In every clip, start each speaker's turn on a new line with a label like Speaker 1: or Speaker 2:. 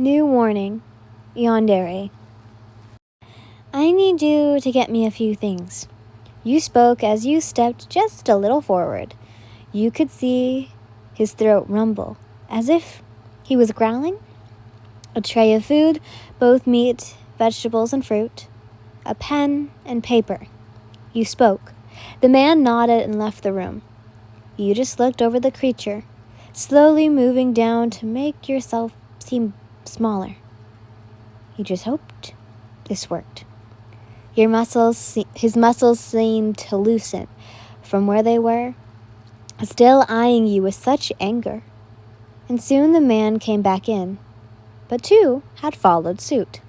Speaker 1: New warning. Yandere. I need you to get me a few things. You spoke as you stepped just a little forward. You could see his throat rumble, as if he was growling. A tray of food, both meat, vegetables, and fruit. A pen and paper. You spoke. The man nodded and left the room. You just looked over the creature, slowly moving down to make yourself seem smaller. You just hoped this worked. His muscles seemed to loosen from where they were, still eyeing you with such anger. And soon the man came back in, but two had followed suit.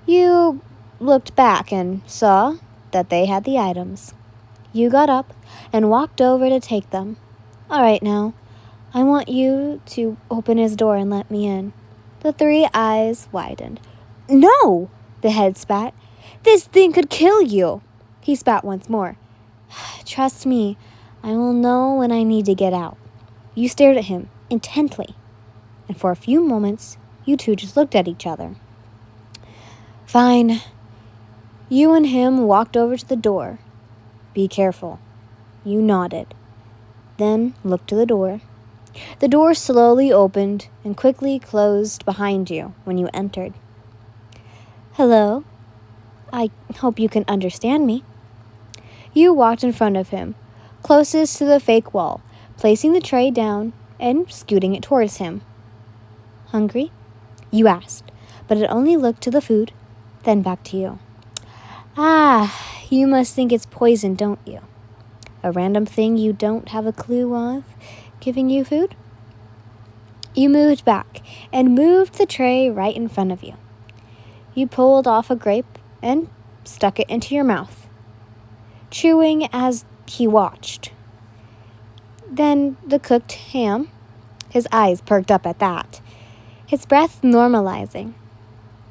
Speaker 1: You looked back and saw that they had the items. You got up and walked over to take them. All right now, I want you to open his door and let me in. The three eyes widened. No, the head spat. This thing could kill you. He spat once more. Trust me, I will know when I need to get out. You stared at him intently, and for a few moments, you two just looked at each other. Fine. You and him walked over to the door. Be careful. You nodded, then looked to the door. The door slowly opened and quickly closed behind you when you entered. Hello. I hope you can understand me. You walked in front of him, closest to the fake wall, placing the tray down and scooting it towards him. Hungry? You asked, but it only looked to the food, then back to you. Ah, you must think it's poison, don't you? A random thing you don't have a clue of giving you food? You moved back and moved the tray right in front of you. You pulled off a grape and stuck it into your mouth, chewing as he watched. Then the cooked ham, his eyes perked up at that, his breath normalizing.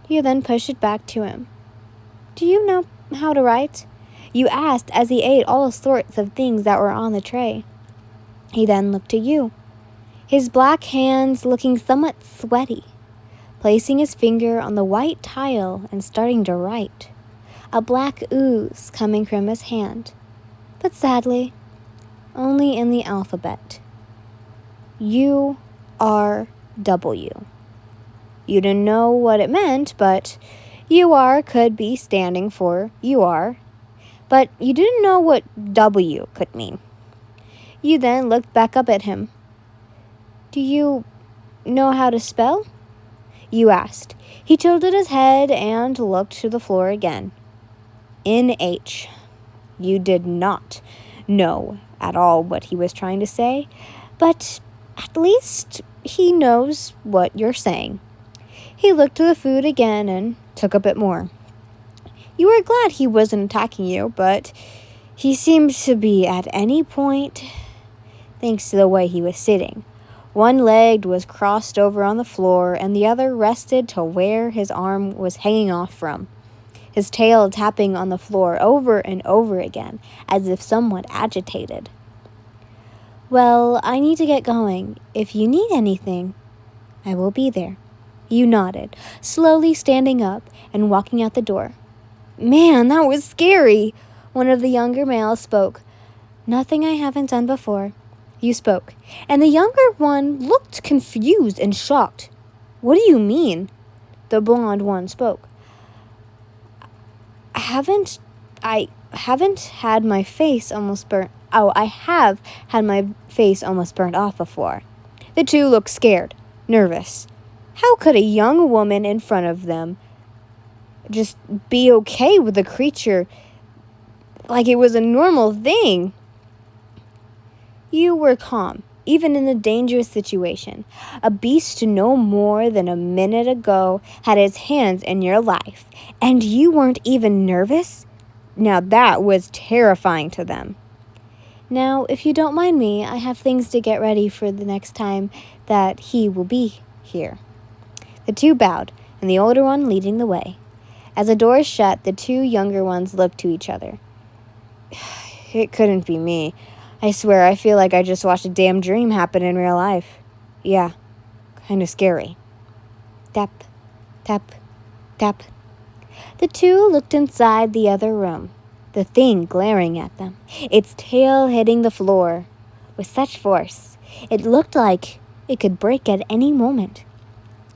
Speaker 1: You then pushed it back to him. Do you know how to write? You asked as he ate all sorts of things that were on the tray. He then looked to you, his black hands looking somewhat sweaty, placing his finger on the white tile and starting to write. A black ooze coming from his hand, but sadly, only in the alphabet. U-R-W. You didn't know what it meant, but U-R could be standing for you are, but you didn't know what W could mean. You then looked back up at him. Do you know how to spell? You asked. He tilted his head and looked to the floor again. N-H. You did not know at all what he was trying to say, but at least he knows what you're saying. He looked to the food again and took a bit more. You were glad he wasn't attacking you, but he seemed to be at any point, thanks to the way he was sitting. One leg was crossed over on the floor, and the other rested to where his arm was hanging off from, his tail tapping on the floor over and over again, as if somewhat agitated. Well, I need to get going. If you need anything, I will be there. You nodded, slowly standing up and walking out the door. Man, that was scary. One of the younger males spoke. Nothing I haven't done before. You spoke, and the younger one looked confused and shocked. What do you mean? The blonde one spoke. I haven't had my face almost burnt. Oh, I have had my face almost burnt off before. The two looked scared, nervous. How could a young woman in front of them just be okay with the creature like it was a normal thing? You were calm, even in a dangerous situation. A beast no more than a minute ago had its hands in your life, and you weren't even nervous? Now that was terrifying to them. Now, if you don't mind me, I have things to get ready for the next time that he will be here. The two bowed, and the older one leading the way. As the door shut, the two younger ones looked to each other. It couldn't be me. I swear, I feel like I just watched a damn dream happen in real life. Yeah, kind of scary. Tap, tap, tap. The two looked inside the other room, the thing glaring at them, its tail hitting the floor with such force it looked like it could break at any moment.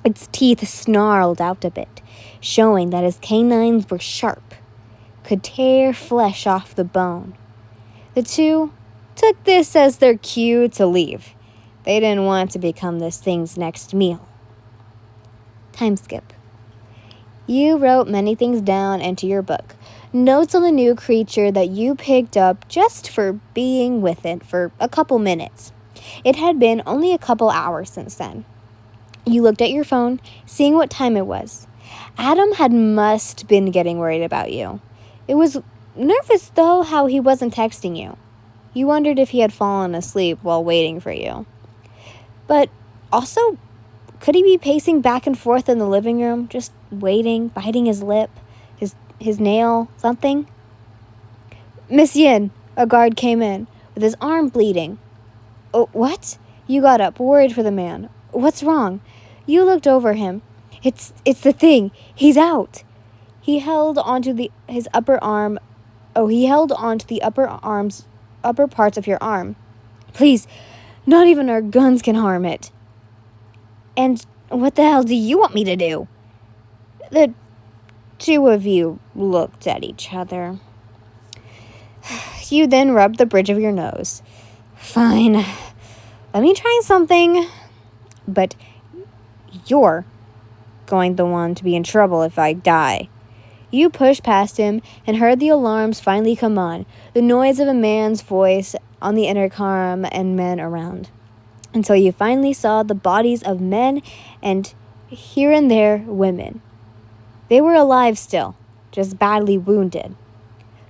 Speaker 1: Its teeth snarled out a bit, showing that its canines were sharp, could tear flesh off the bone. The two took this as their cue to leave. They didn't want to become this thing's next meal. Time skip. You wrote many things down into your book. Notes on the new creature that you picked up just for being with it for a couple minutes. It had been only a couple hours since then. You looked at your phone, seeing what time it was. Adam must been getting worried about you. It was nervous, though, how he wasn't texting you. You wondered if he had fallen asleep while waiting for you. But also, could he be pacing back and forth in the living room, just waiting, biting his lip, his nail, something? Miss Yin, a guard came in, with his arm bleeding. Oh, what? You got up, worried for the man. What's wrong? You looked over him. It's the thing. He's out. He held onto his upper arm. Oh, he held onto the upper parts of your arm. Please, not even our guns can harm it. And what the hell do you want me to do? The two of you looked at each other. You then rubbed the bridge of your nose. Fine. Let me try something. But you're going the one to be in trouble if I die. You pushed past him and heard the alarms finally come on, the noise of a man's voice on the intercom and men around, until you finally saw the bodies of men and here and there women. They were alive still, just badly wounded.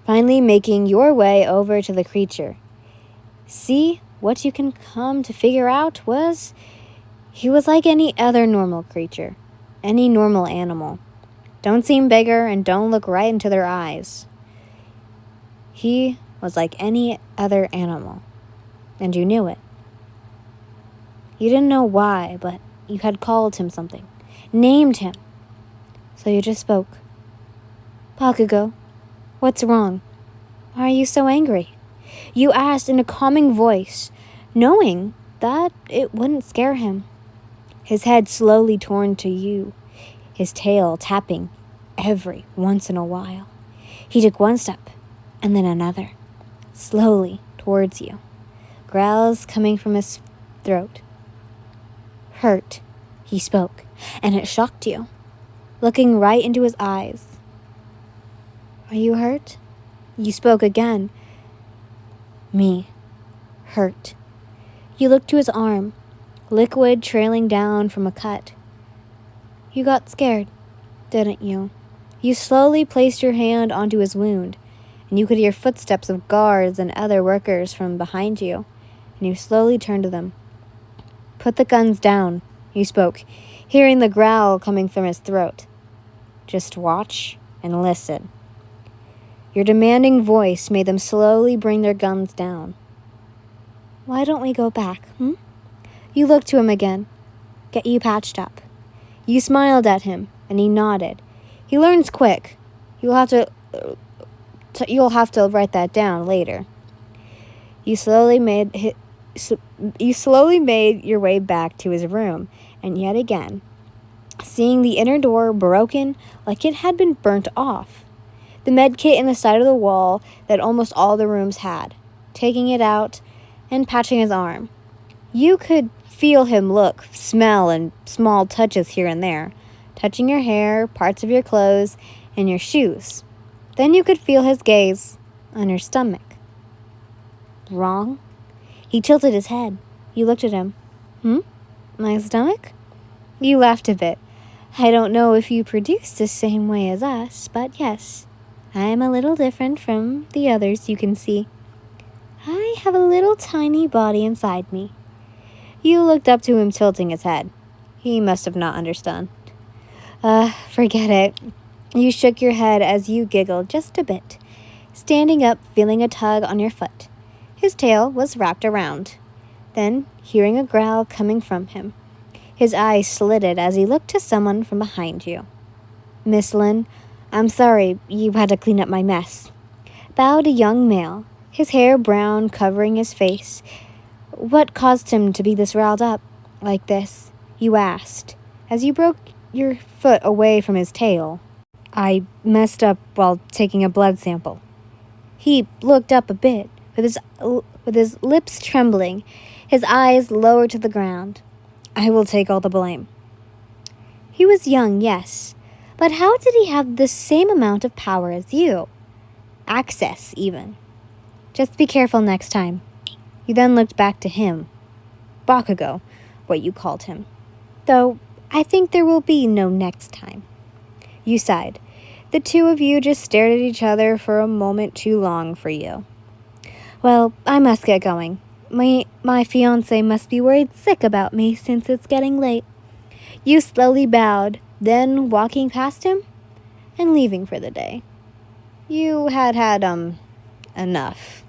Speaker 1: Finally making your way over to the creature. See, what you can come to figure out was he was like any other normal creature, any normal animal. Don't seem bigger and don't look right into their eyes. He was like any other animal, and you knew it. You didn't know why, but you had called him something, named him. So you just spoke. Bakugo, what's wrong? Why are you so angry? You asked in a calming voice, knowing that it wouldn't scare him. His head slowly turned to you, his tail tapping every once in a while. He took one step, and then another, slowly towards you, growls coming from his throat. Hurt, he spoke, and it shocked you, looking right into his eyes. Are you hurt? You spoke again. Me, hurt. You looked to his arm, liquid trailing down from a cut. You got scared, didn't you? You slowly placed your hand onto his wound, and you could hear footsteps of guards and other workers from behind you, and you slowly turned to them. Put the guns down, you spoke, hearing the growl coming from his throat. Just watch and listen. Your demanding voice made them slowly bring their guns down. Why don't we go back, You looked to him again. Get you patched up. You smiled at him, and he nodded. He learns quick. You'll have to write that down later. You slowly made your way back to his room, and yet again, seeing the inner door broken like it had been burnt off. The med kit in the side of the wall that almost all the rooms had, taking it out and patching his arm. You could feel him look, smell, and small touches here and there, touching your hair, parts of your clothes, and your shoes. Then you could feel his gaze on your stomach. Wrong? He tilted his head. You looked at him. My stomach? You laughed a bit. I don't know if you produce the same way as us, but yes, I am a little different from the others you can see. I have a little tiny body inside me. You looked up to him, tilting his head. He must have not understood. Forget it. You shook your head as you giggled just a bit, standing up, feeling a tug on your foot. His tail was wrapped around. Then, hearing a growl coming from him, His eyes slitted as he looked to someone from behind you. Miss Lynn, I'm sorry you had to clean up my mess. Bowed a young male, his hair brown covering his face. What caused him to be this riled up like this? You asked, as you broke your foot away from his tail. I messed up while taking a blood sample. He looked up a bit, with his lips trembling, his eyes lowered to the ground. I will take all the blame. He was young, yes, but how did he have the same amount of power as you? Access, even. Just be careful next time. You then looked back to him. Bakugo, what you called him. Though, I think there will be no next time. You sighed. The two of you just stared at each other for a moment too long for you. Well, I must get going. My fiancé must be worried sick about me since it's getting late. You slowly bowed, then walking past him and leaving for the day. You had enough.